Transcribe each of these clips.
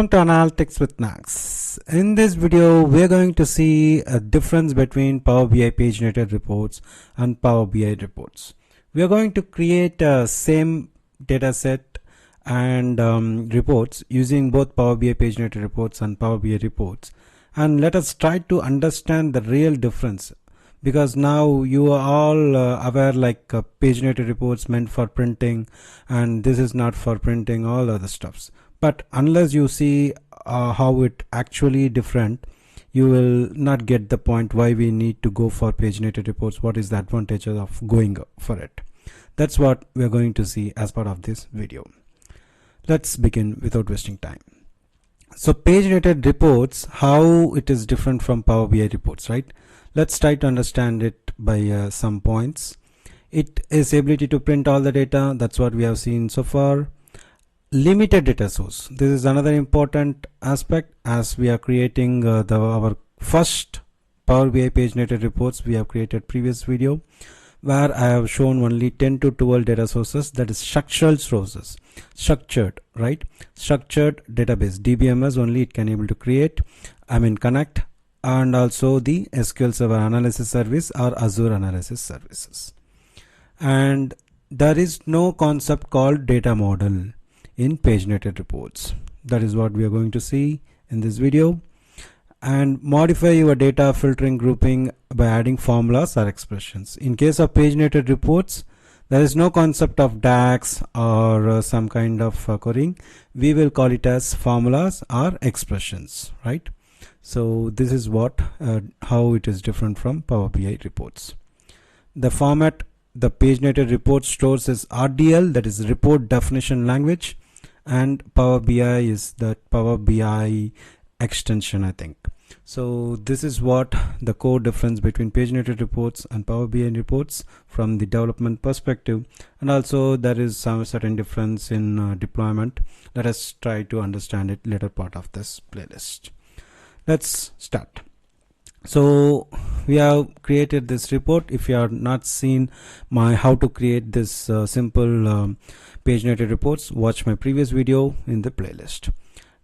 Welcome to Analytics with Nags. In this video, we are going to see a difference between Power BI paginated reports and Power BI reports. We are going to create a same data set and reports using both Power BI paginated reports and Power BI reports. And let us try to understand the real difference, because now you are all aware like paginated reports meant for printing and this is not for printing, all other stuffs. But unless you see how it actually different, you will not get the point why we need to go for paginated reports. What is the advantage of going for it? That's what we are going to see as part of this video. Let's begin without wasting time. So paginated reports, how it is different from Power BI reports, right? Let's try to understand it by some points. It is ability to print all the data. That's what we have seen so far. Limited data source. This is another important aspect as we are creating our first Power BI paginated reports. We have created previous video where I have shown only 10 to 12 data sources, that is structural sources, structured, right? Structured database, DBMS only it can able to create, connect, and also the SQL Server Analysis Service or Azure Analysis Services. And there is no concept called data model in paginated reports. That is what we are going to see in this video. And modify your data filtering grouping by adding formulas or expressions. In case of paginated reports, there is no concept of DAX or some kind of querying. We will call it as formulas or expressions, right? So this is what how it is different from Power BI reports. The format the paginated report stores is RDL, that is report definition language, and Power BI is that Power BI extension, I think. So this is what the core difference between paginated reports and Power BI reports from the development perspective, and also there is some certain difference in deployment. Let us try to understand it later part of this playlist. Let's start. So we have created this report. If you have not seen my how to create this simple paginated reports, watch my previous video in the playlist.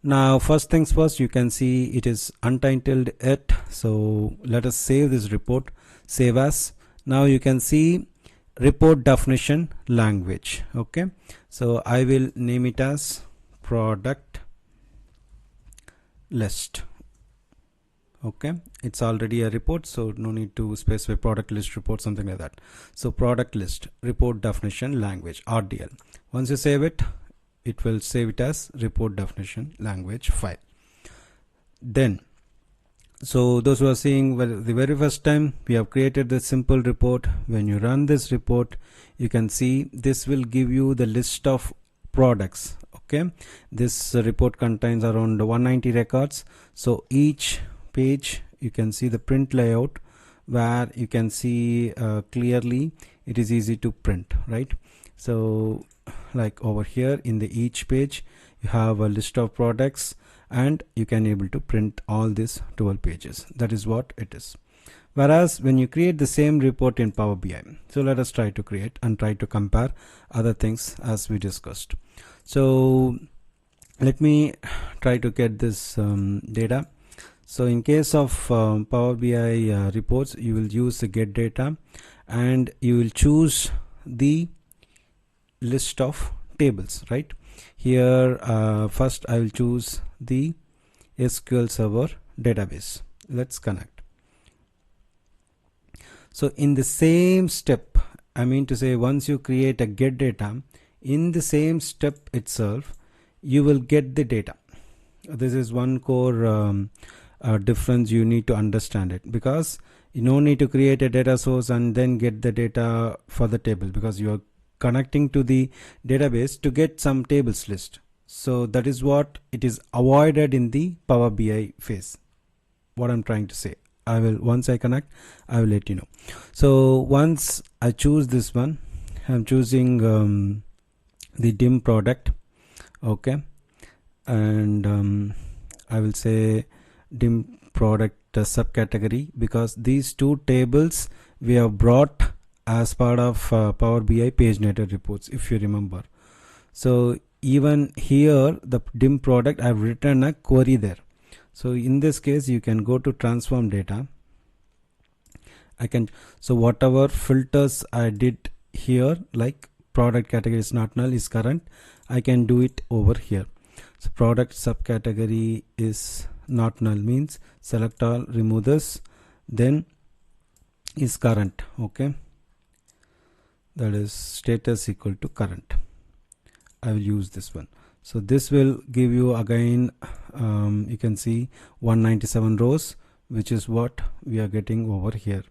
Now first things first, you can see it is untitled yet, so let us save this report. Save as. Now you can see report definition language. Okay, so I will name it as product list. Okay, it's already a report, so no need to specify product list report, something like that. So product list report definition language, RDL. Once you save it, it will save it as report definition language file. Then, so those who are seeing the very first time, we have created this simple report. When you run this report, you can see this will give you the list of products. Okay, this report contains around 190 records. So each page you can see the print layout where you can see clearly it is easy to print, right? So like over here in the each page you have a list of products and you can able to print all these 12 pages. That is what it is. Whereas when you create the same report in Power BI, so let us try to create and try to compare other things as we discussed. So let me try to get this data. So in case of Power BI reports, you will use the get data and you will choose the list of tables, right? Here first I will choose the SQL Server database. Let's connect. So in the same step, I mean to say, once you create a get data, in the same step itself you will get the data. This is one core difference. You need to understand it, because you don't need to create a data source and then get the data for the table, because you are connecting to the database to get some tables list. So that is what it is avoided in the Power BI phase. What I'm trying to say, I will, once I connect, I will let you know. So once I choose this one, I'm choosing the dim product. Okay, and I will say dim product subcategory, because these two tables we have brought as part of Power BI paginated reports, if you remember. So even here the dim product, I've written a query there. So in this case you can go to transform data. So whatever filters I did here, like product category is not null is current, I can do it over here. So product subcategory is not null means select all, remove this, then is current. Okay, that is status equal to current. I will use this one. So this will give you again you can see 197 rows, which is what we are getting over here.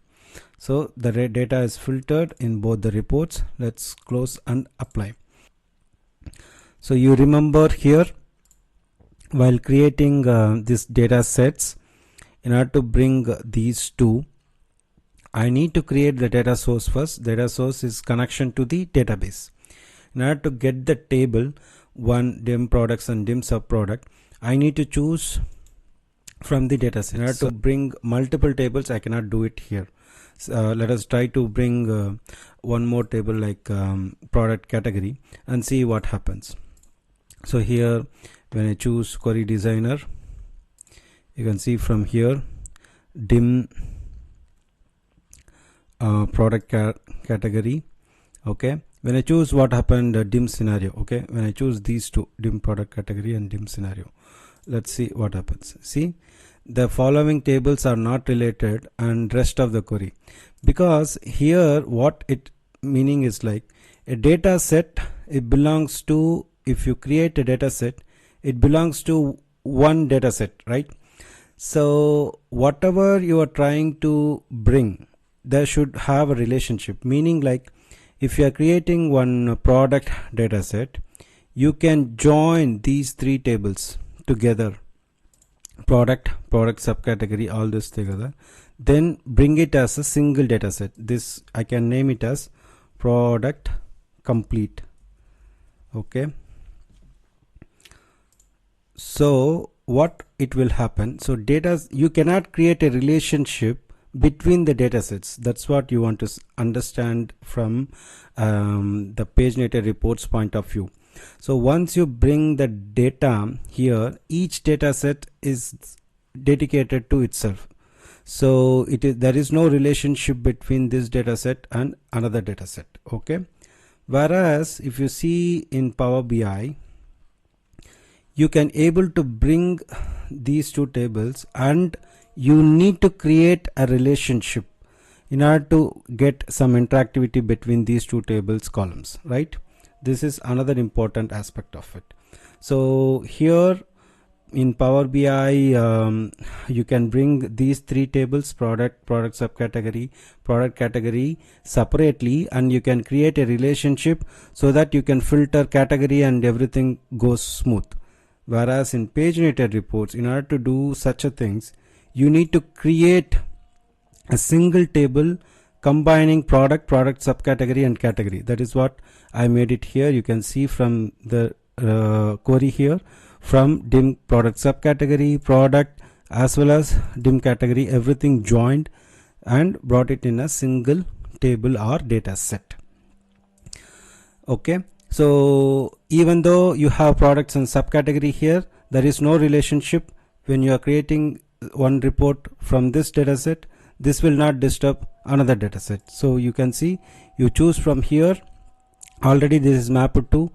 So the data is filtered in both the reports. Let's close and apply. So you remember here, while creating this data sets, in order to bring these two, I need to create the data source first. Data source is connection to the database. In order to get the table one dim products and dim subproduct, I need to choose from the data set. In order to bring multiple tables, I cannot do it here. Let us try to bring one more table like product category and see what happens. So here when I choose query designer, you can see from here dim product category. Okay, when I choose, what happened, dim scenario. Okay, when I choose these two, dim product category and dim scenario, let's see what happens. See, the following tables are not related and rest of the query, because here what it meaning is like a data set, it belongs to, if you create a data set, it belongs to one data set, right? So whatever you are trying to bring, there should have a relationship, meaning like if you are creating one product data set, you can join these three tables together, product subcategory, all this together, then bring it as a single data set. This I can name it as product complete. Okay, so what it will happen, so data, you cannot create a relationship between the data sets. That's what you want to understand from the paginated reports point of view. So once you bring the data here, each data set is dedicated to itself. So it is, there is no relationship between this data set and another data set. Okay, whereas if you see in Power BI, you can able to bring these two tables and you need to create a relationship in order to get some interactivity between these two tables columns, right? This is another important aspect of it. So here in Power BI you can bring these three tables, product subcategory, product category separately, and you can create a relationship so that you can filter category and everything goes smooth. Whereas in paginated reports, in order to do such a things, you need to create a single table combining product subcategory and category. That is what I made it here. You can see from the query here, from dim product subcategory, product as well as dim category, everything joined and brought it in a single table or data set. Okay, so even though you have products and subcategory here, there is no relationship. When you are creating one report from this data set, this will not disturb another data set. So you can see, you choose from here, already this is mapped to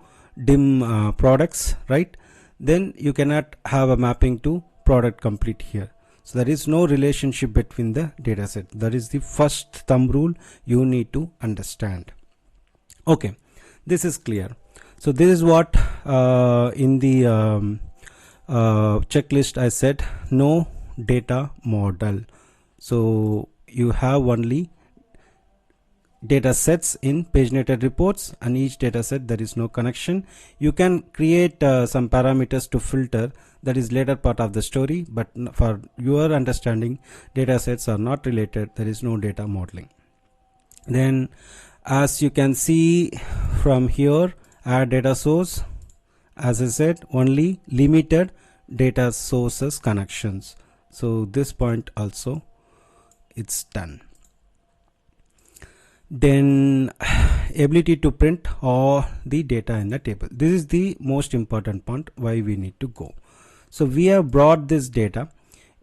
dim products, right? Then you cannot have a mapping to product complete here. So there is no relationship between the data set. That is the first thumb rule you need to understand. Okay, this is clear. So this is what in the checklist I said, no data model. So you have only data sets in paginated reports, and each data set there is no connection. You can create some parameters to filter, that is later part of the story, but for your understanding, data sets are not related, there is no data modeling. Then as you can see from here, add data source, as I said, only limited data sources connections. So this point also it's done. then ability to print all the data in the table. This is the most important point why we need to go. So we have brought this data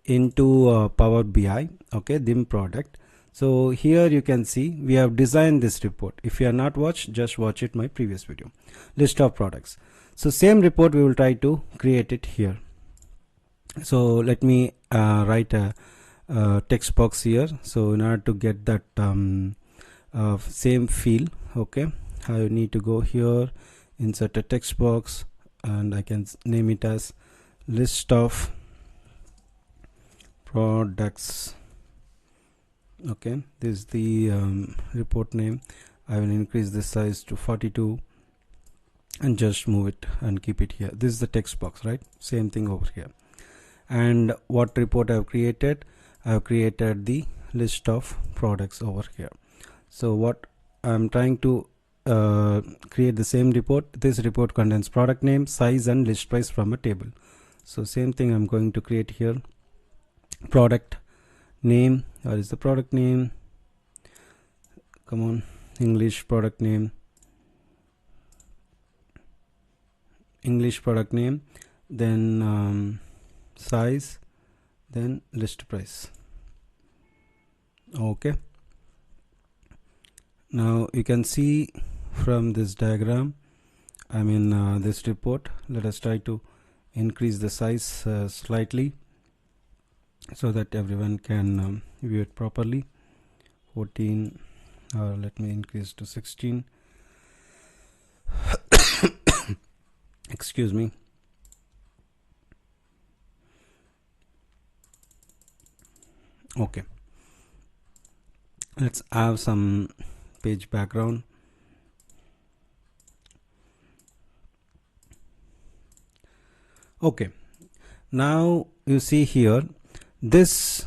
into Power BI, okay, DIM product. So here you can see we have designed this report. If you have not watched, just watch it my previous video. List of products. So same report we will try to create it here. So let me write a text box here. So in order to get that same field, okay, I need to go here, insert a text box, and I can name it as list of products. Okay, this is the report name. I will increase the size to 42 and just move it and keep it here. This is the text box, right? Same thing over here. And what report I have created? I have created the list of products over here. So what I'm trying to create the same report. This report contains product name, size, and list price from a table. So same thing I'm going to create here. Product name, or is the product name, come on, English product name, English product name, then size, then list price. Okay, now you can see from this diagram, I mean this report, let us try to increase the size slightly so that everyone can view it properly. 14, let me increase to 16. Excuse me. Okay, let's have some page background. Okay, now you see here this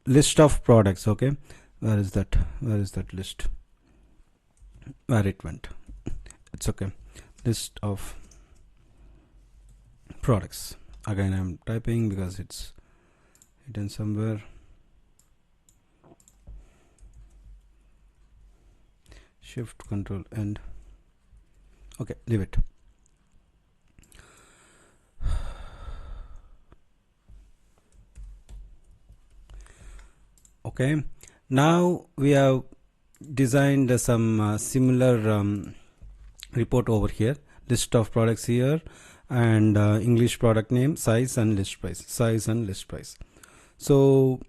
list of products. Okay, where is that list, where it went? It's okay, list of products. Again I'm typing because it's hidden somewhere. Shift Control and okay, leave it. Okay, now we have designed some similar report over here. List of products here, and English product name, size, and list price. Size and list price. So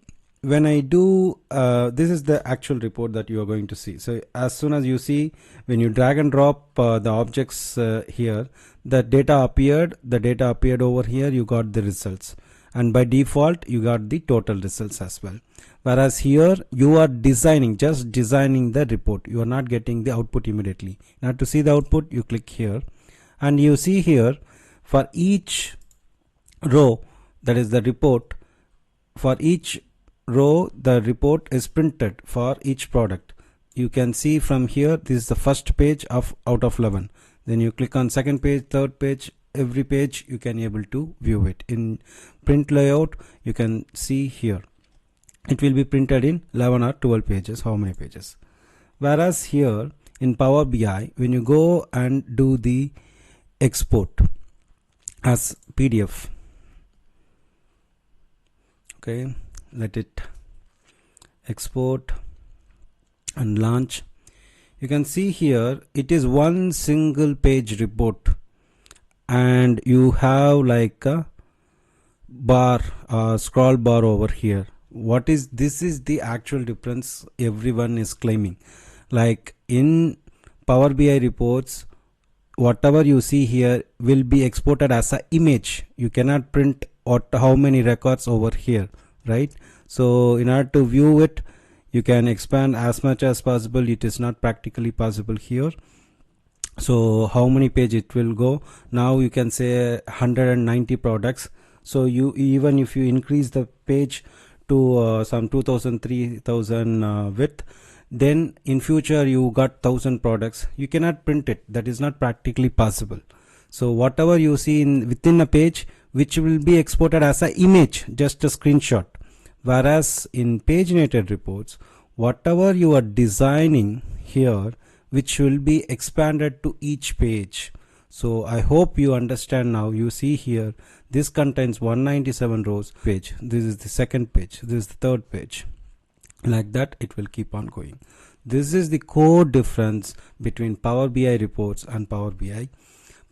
when I do this is the actual report that you are going to see. So as soon as you see, when you drag and drop the objects here, the data appeared over here, you got the results, and by default you got the total results as well. Whereas here you are just designing the report, you are not getting the output immediately. Now to see the output, you click here, and you see here for each row, that is the report, for each row the report is printed for each product. You can see from here, this is the first page of out of 11. Then you click on second page, third page, every page you can able to view it. In print layout you can see here it will be printed in 11 or 12 pages, how many pages. Whereas here in Power BI, when you go and do the export as PDF, okay, let it export and launch, you can see here it is one single page report, and you have like a bar, scroll bar over here. What is this? Is the actual difference everyone is claiming. Like in Power BI reports, whatever you see here will be exported as an image. You cannot print how many records over here, right? So in order to view it, you can expand as much as possible. It is not practically possible here. So how many page it will go? Now you can say 190 products. So you, even if you increase the page to some 2000 3000 width, then in future you got 1000 products, you cannot print it. That is not practically possible. So whatever you see within a page, which will be exported as an image, just a screenshot. Whereas in paginated reports, whatever you are designing here, which will be expanded to each page. So I hope you understand now. You see here, this contains 197 rows page. This is the second page. This is the third page. Like that, it will keep on going. This is the core difference between Power BI reports and Power BI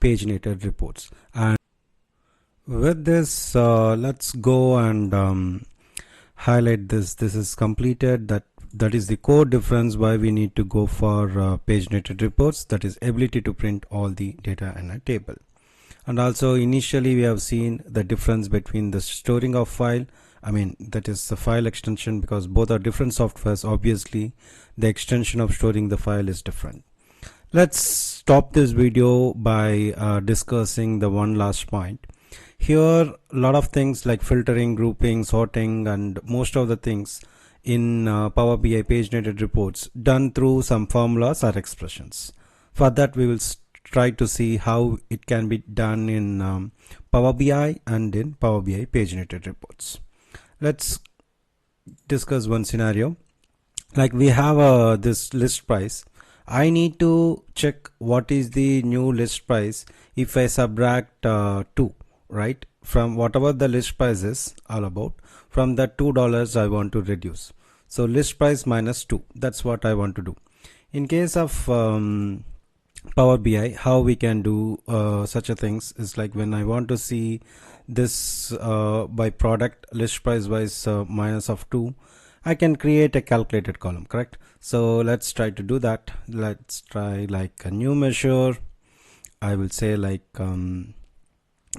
paginated reports. And with this, let's go and highlight this. This is completed. That is the core difference why we need to go for paginated reports, that is ability to print all the data in a table. And also initially we have seen the difference between the storing of file, that is the file extension, because both are different softwares. Obviously the extension of storing the file is different. Let's stop this video by discussing the one last point. Here a lot of things like filtering, grouping, sorting, and most of the things in Power BI paginated reports done through some formulas or expressions. For that we will try to see how it can be done in Power BI and in Power BI paginated reports. Let's discuss one scenario. Like we have this list price. I need to check what is the new list price if I subtract 2, right, from whatever the list price is all about. From that $2 I want to reduce. So list price minus 2, that's what I want to do. In case of Power BI, how we can do such a things is like when I want to see this by product list price wise minus of 2, I can create a calculated column, correct? So let's try to do that. Let's try like a new measure. I will say like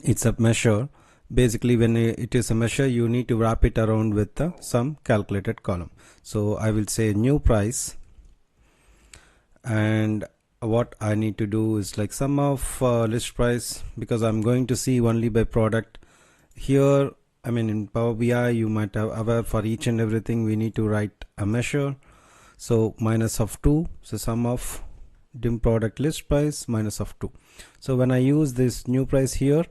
it's a measure. Basically when it is a measure, you need to wrap it around with some calculated column. So I will say new price, and what I need to do is like sum of list price, because I'm going to see only by product. Here in Power BI you might have aware for each and everything we need to write a measure. So minus of 2, so sum of dim product list price minus of 2. So when I use this new price here,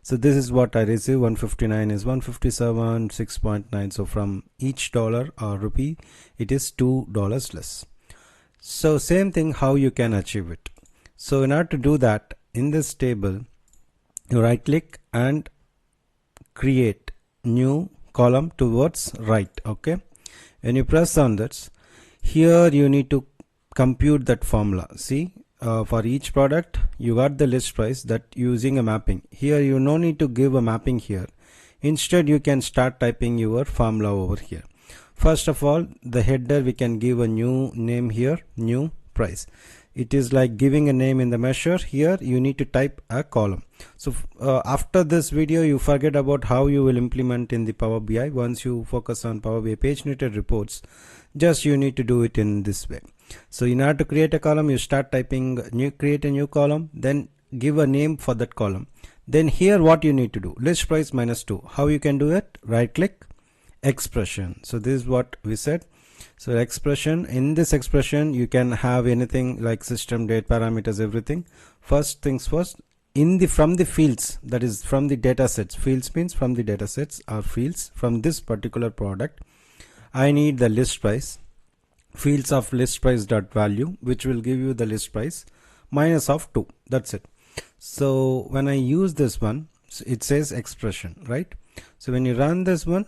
so this is what I receive. 159 is 157 6.9. So from each dollar or rupee it is $2 less. So same thing how you can achieve it. So in order to do that, in this table you right click and create new column towards right. Okay, when you press on this, here you need to compute that formula. See, for each product you got the list price, that using a mapping. Here you no need to give a mapping here. Instead you can start typing your formula over here. First of all, the header we can give a new name here, new price. It is like giving a name in the measure. Here you need to type a column. So after this video you forget about how you will implement in the Power BI. Once you focus on Power BI paginated reports, just you need to do it in this way. So in order to create a column, you start typing create a new column, then give a name for that column. Then here what you need to do, list price minus 2. How you can do it? Right click, expression. So this is what we said. So expression, in this expression you can have anything like system, date, parameters, everything. First things first, from the fields, that is from the data sets. Fields means from the data sets or fields from this particular product. I need the list price. Fields of list price dot value, which will give you the list price minus of 2. That's it. So when I use this one, it says expression, right? So when you run this one,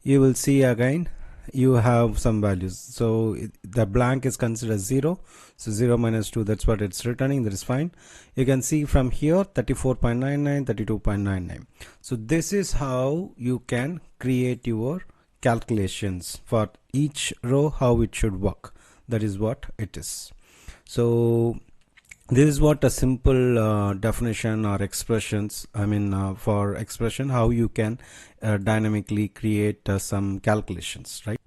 you will see again you have some values. So the blank is considered 0. So 0 minus 2, that's what it's returning. That is fine. You can see from here 34.99, 32.99. So this is how you can create your calculations for each row, how it should work. That is what it is. So this is what a simple definition or expressions, for expression, how you can dynamically create some calculations, right?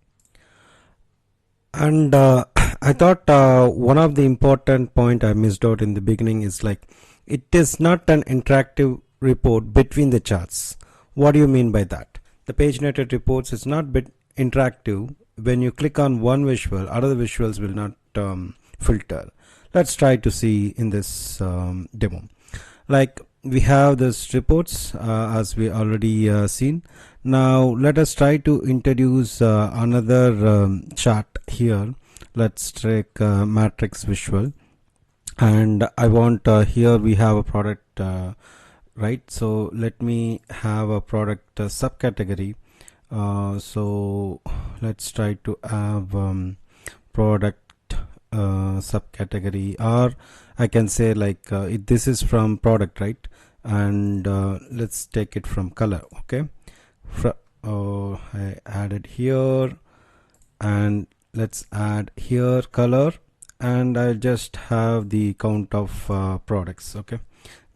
And I thought one of the important point I missed out in the beginning is like, it is not an interactive report between the charts. What do you mean by that? The paginated reports is not interactive. When you click on one visual, other visuals will not filter. Let's try to see in this demo. Like we have this reports as we already seen. Now let us try to introduce another chart here. Let's take matrix visual, and I want here we have a product, right? So let me have a product subcategory. So let's try to have product subcategory, or I can say like this is from product, right? And let's take it from color. Okay, I added here, and let's add here color, and I'll just have the count of products. Okay,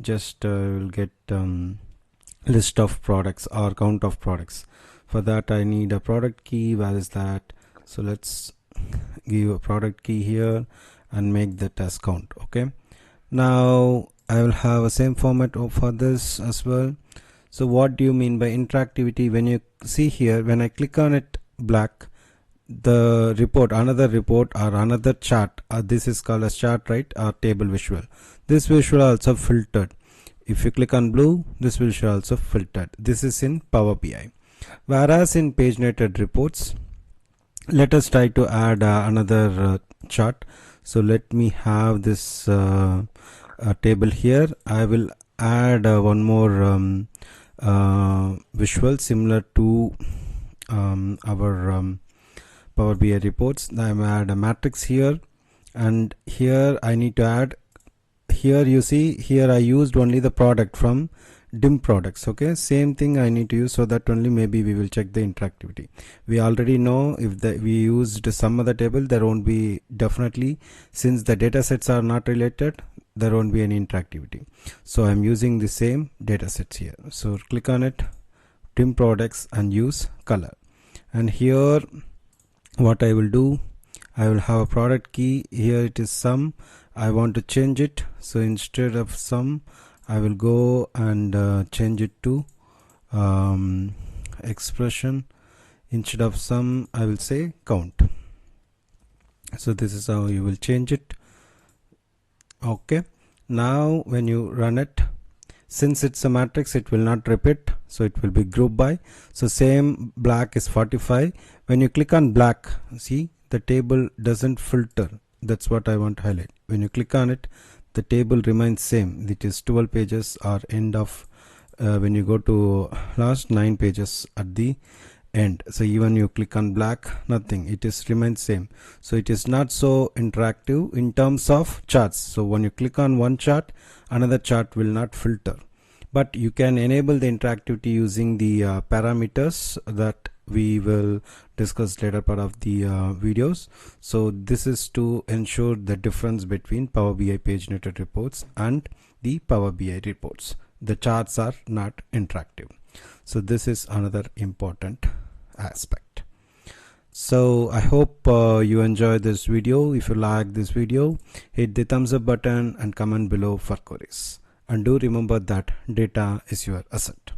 just will get list of products or count of products. For that I need a product key. Where is that? So let's give a product key here and make that as count. Okay, now I will have a same format for this as well. So what do you mean by interactivity? When you see here, when I click on it black, the report, another report or another chart, this is called as chart, right, or table visual, this visual also filtered. If you click on blue, this will show also filtered. This is in Power BI. Whereas in paginated reports, let us try to add another chart. So let me have this table here. I will add one more visual similar to our Power BI reports. I will add a matrix here, and here I need to add, here you see here I used only the product from dim products. Okay, same thing I need to use, so that only maybe we will check the interactivity. We already know if we used some other table, there won't be, definitely, since the data sets are not related, there won't be any interactivity. So I'm using the same data sets here. So click on it, dim products, and use color. And here what I will do, I will have a product key. Here it is sum. I want to change it, so instead of sum I will go and change it to expression. Instead of sum I will say count. So this is how you will change it. Okay, now when you run it, since it's a matrix, it will not repeat, so it will be group by. So same black is 45. When you click on black, see the table doesn't filter. That's what I want to highlight. When you click on it, the table remains same. It is 12 pages or end of when you go to last 9 pages at the end. So even you click on black, nothing, it is remains same. So it is not so interactive in terms of charts. So when you click on one chart, another chart will not filter. But you can enable the interactivity using the parameters that we will discuss later part of the videos. So this is to ensure the difference between Power BI paginated reports and the Power BI reports. The charts are not interactive. So this is another important aspect. So I hope you enjoyed this video. If you like this video, hit the thumbs up button and comment below for queries. And do remember that data is your asset.